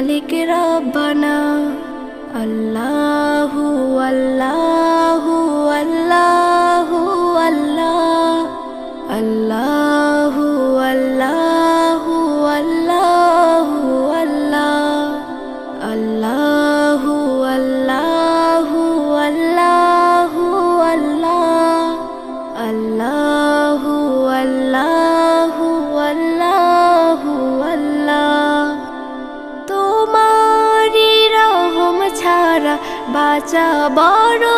মালিক রব্বানা। আল্লাহু আল্লাহু আল্লাহু আল্লাহ, আল্লাহু আল্লাহু আল্লাহু আল্লাহ, আল্লাহু আল্লাহু আল্লাহু আল্লাহ, আল্লাহু আল্লাহু আল্লাহু আল্লাহ। তোমারি রহম ছাড়া বাঁচা বড়